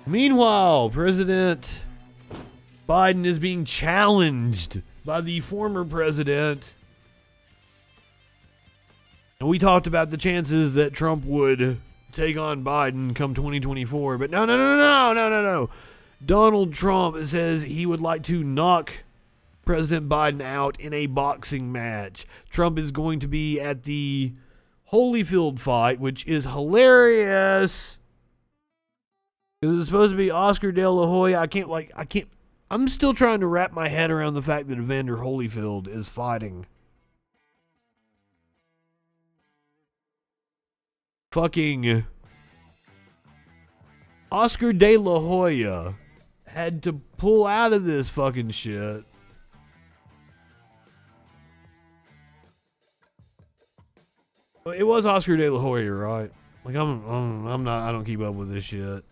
Meanwhile, President Biden is being challenged by the former president. And we talked about the chances that Trump would take on Biden come 2024, but no. Donald Trump says he would like to knock President Biden out in a boxing match. Trump is going to be at the Holyfield fight, which is hilarious because it's supposed to be Oscar De La Hoya. I'm still trying to wrap my head around the fact that Evander Holyfield is fighting fucking Oscar De La Hoya. Had to pull out of this fucking shit. Well, it was Oscar De La Hoya, right? Like I'm not. I don't keep up with this shit.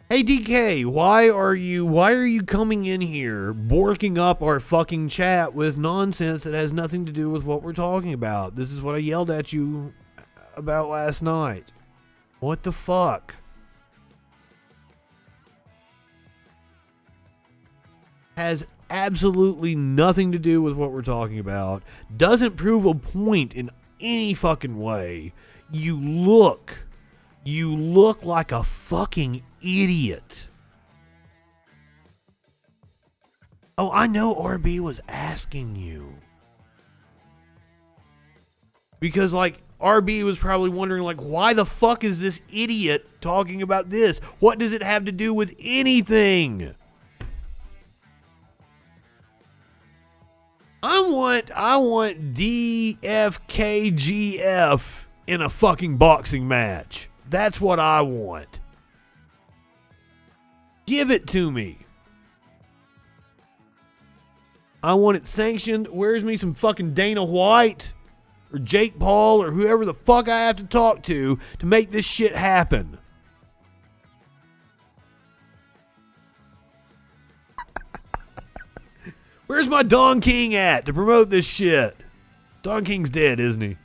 Hey DK, why are you coming in here borking up our fucking chat with nonsense that has nothing to do with what we're talking about? This is what I yelled at you about last night. What the fuck? Has absolutely nothing to do with what we're talking about. Doesn't prove a point in any fucking way. You look like a fucking idiot. Oh, I know RB was asking you. Because, like, RB was probably wondering, like, why the fuck is this idiot talking about this? What does it have to do with anything? I want DFKGF in a fucking boxing match. That's what I want. Give it to me. I want it sanctioned. Where's me some fucking Dana White or Jake Paul or whoever the fuck I have to talk to make this shit happen. Where's my Don King at to promote this shit? Don King's dead, isn't he?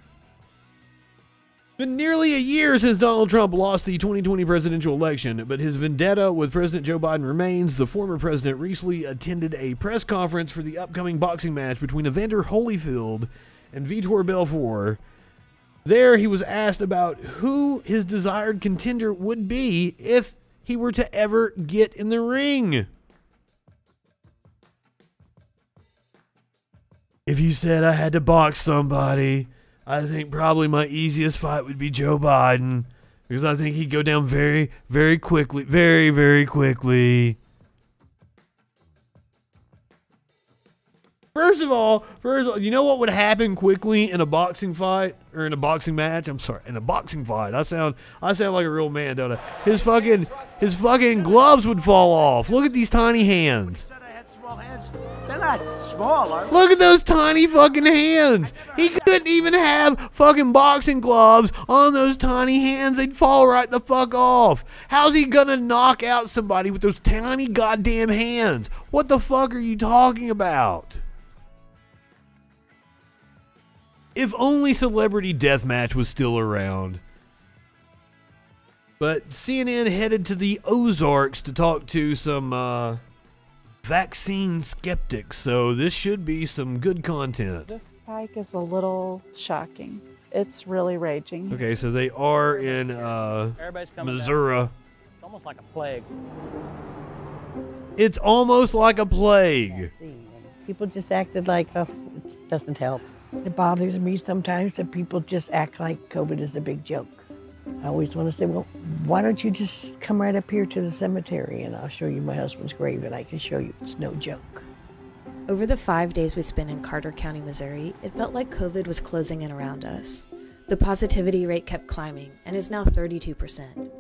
Been nearly a year since Donald Trump lost the 2020 presidential election, but his vendetta with President Joe Biden remains. The former president recently attended a press conference for the upcoming boxing match between Evander Holyfield and Vitor Belfort. There, he was asked about who his desired contender would be if he were to ever get in the ring. If you said I had to box somebody, I think probably my easiest fight would be Joe Biden, because I think he'd go down very, very quickly. Very, very quickly. First of all, you know what would happen quickly in a boxing fight? Or in a boxing match? I'm sorry, in a boxing fight. I sound like a real man, don't I? His fucking gloves would fall off. Look at these tiny hands. They're not small, are they? Look at those tiny fucking hands. He couldn't even have fucking boxing gloves on those tiny hands. They'd fall right the fuck off. How's he gonna knock out somebody with those tiny goddamn hands? What the fuck are you talking about? If only Celebrity Deathmatch was still around. But CNN headed to the Ozarks to talk to some vaccine skeptics, so this should be some good content. This spike is a little shocking. It's really raging. Okay, so they are in Missouri. It's almost like a plague. It's almost like a plague. People just acted like, oh, it doesn't help. It bothers me sometimes that people just act like COVID is a big joke. I always want to say, well, why don't you just come right up here to the cemetery and I'll show you my husband's grave and I can show you it's no joke. Over the 5 days we spent in Carter County, Missouri, it felt like COVID was closing in around us. The positivity rate kept climbing and is now 32%.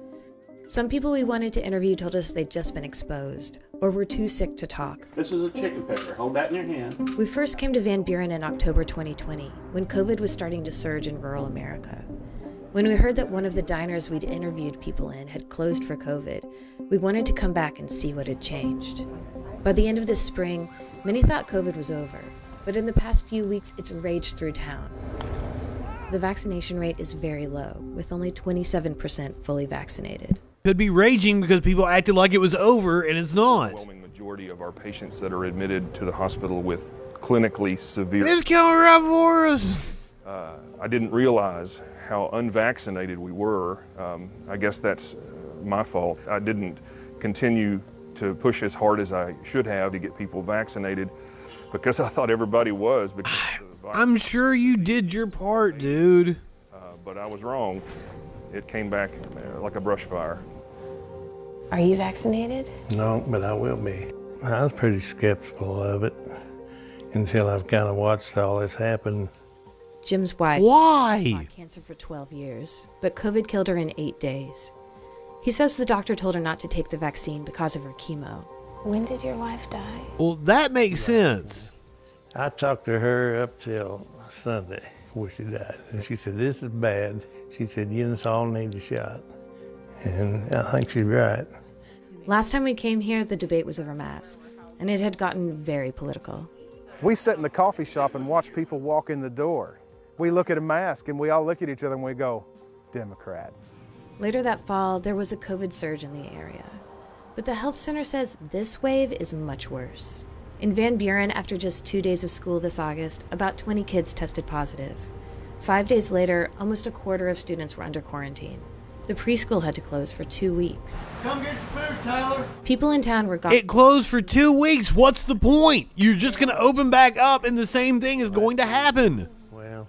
Some people we wanted to interview told us they'd just been exposed or were too sick to talk. This is a chicken pepper. Hold that in your hand. We first came to Van Buren in October 2020 when COVID was starting to surge in rural America. When we heard that one of the diners we'd interviewed people in had closed for COVID, we wanted to come back and see what had changed. By the end of this spring, many thought COVID was over, but in the past few weeks, it's raged through town. the vaccination rate is very low, with only 27% fully vaccinated. Could be raging because people acted like it was over and it's not. The overwhelming majority of our patients that are admitted to the hospital with clinically severe... It's coming right for us. I didn't realize how unvaccinated we were. I guess that's my fault. I didn't continue to push as hard as I should have to get people vaccinated because I thought everybody was. Because I'm sure you did your part, dude. But I was wrong. It came back like a brush fire. Are you vaccinated? No, but I will be. I was pretty skeptical of it until I've kind of watched all this happen. Jim's wife fought cancer for 12 years, but COVID killed her in 8 days. He says the doctor told her not to take the vaccine because of her chemo. When did your wife die? Well, that makes sense. I talked to her up till Sunday before she died, and she said, this is bad. She said, you just all need a shot. And I think she's right. Last time we came here, the debate was over masks, and it had gotten very political. We sit in the coffee shop and watch people walk in the door. We look at a mask and we all look at each other and we go, Democrat. Later that fall, there was a COVID surge in the area. But the health center says this wave is much worse. In Van Buren, after just 2 days of school this August, about 20 kids tested positive. 5 days later, almost a quarter of students were under quarantine. The preschool had to close for 2 weeks. Come get your food, Tyler. People in town were gossiping. It closed for 2 weeks. What's the point? You're just going to open back up and the same thing is going to happen. Well,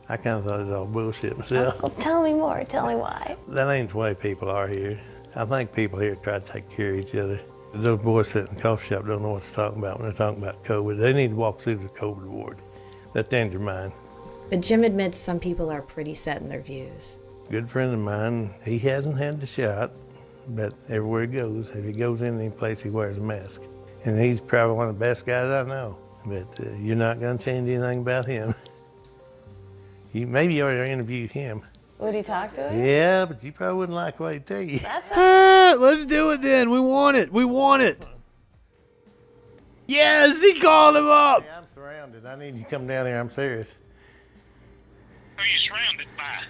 I kind of thought it was all bullshit myself. Well, tell me more. Tell me why. That ain't the way people are here. I think people here try to take care of each other. Those boys sitting in the coffee shop don't know what they're talking about when they're talking about COVID. They need to walk through the COVID ward. Let them your mind. But Jim admits some people are pretty set in their views. Good friend of mine, he hasn't had the shot, but everywhere he goes, if he goes in any place, he wears a mask. And he's probably one of the best guys I know. But you're not going to change anything about him. Maybe you ought to interview him. Would he talk to him? Yeah, but you probably wouldn't like what he'd tell you. Let's do it then. We want it. We want it. Yes, he called him up. Yeah, I'm surrounded. I need you to come down here. I'm serious. Who are you surrounded by?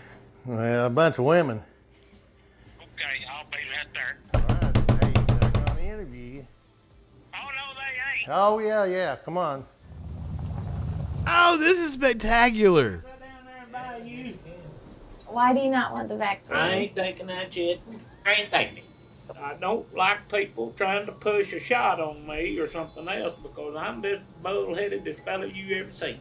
Well, a bunch of women. Okay, I'll be right there. All right, hey, they're going to interview you. Oh, no, they ain't. Oh, yeah, come on. Oh, this is spectacular. Go down there and buy you. Why do you not want the vaccine? I ain't taking that shit. I ain't taking it. I don't like people trying to push a shot on me or something else because I'm this bull-headed this fella you ever seen.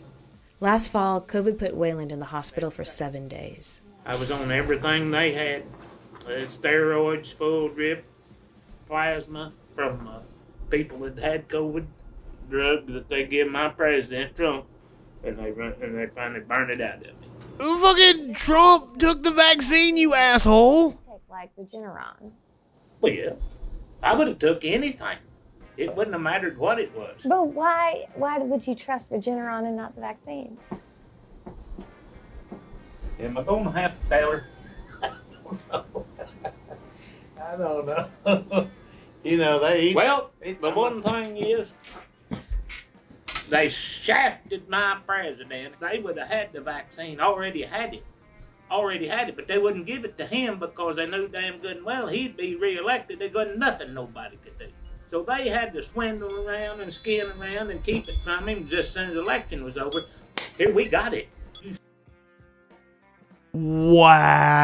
Last fall, COVID put Wayland in the hospital for 7 days. I was on everything they had. Steroids, full drip, plasma from people that had COVID, drug that they give my president, Trump, and they finally burned it out of me. Fucking Trump took the vaccine, you asshole. Take like Regeneron. Well, yeah, I would have took anything. It wouldn't have mattered what it was. But why would you trust Regeneron and not the vaccine? Am I going to have to tell her? I don't know. You know, Well, the one thing is, they shafted my president. They would have had the vaccine, already had it, but they wouldn't give it to him because they knew damn good and well he'd be reelected. There wasn't nothing nobody could do. So they had to swindle around and skin around and keep it from him just as soon as the election was over. Here, we got it. Wow.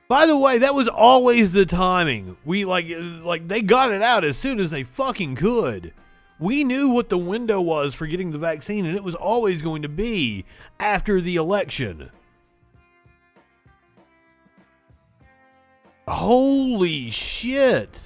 By the way, that was always the timing. We like they got it out as soon as they fucking could. We knew what the window was for getting the vaccine, and it was always going to be after the election. Holy shit.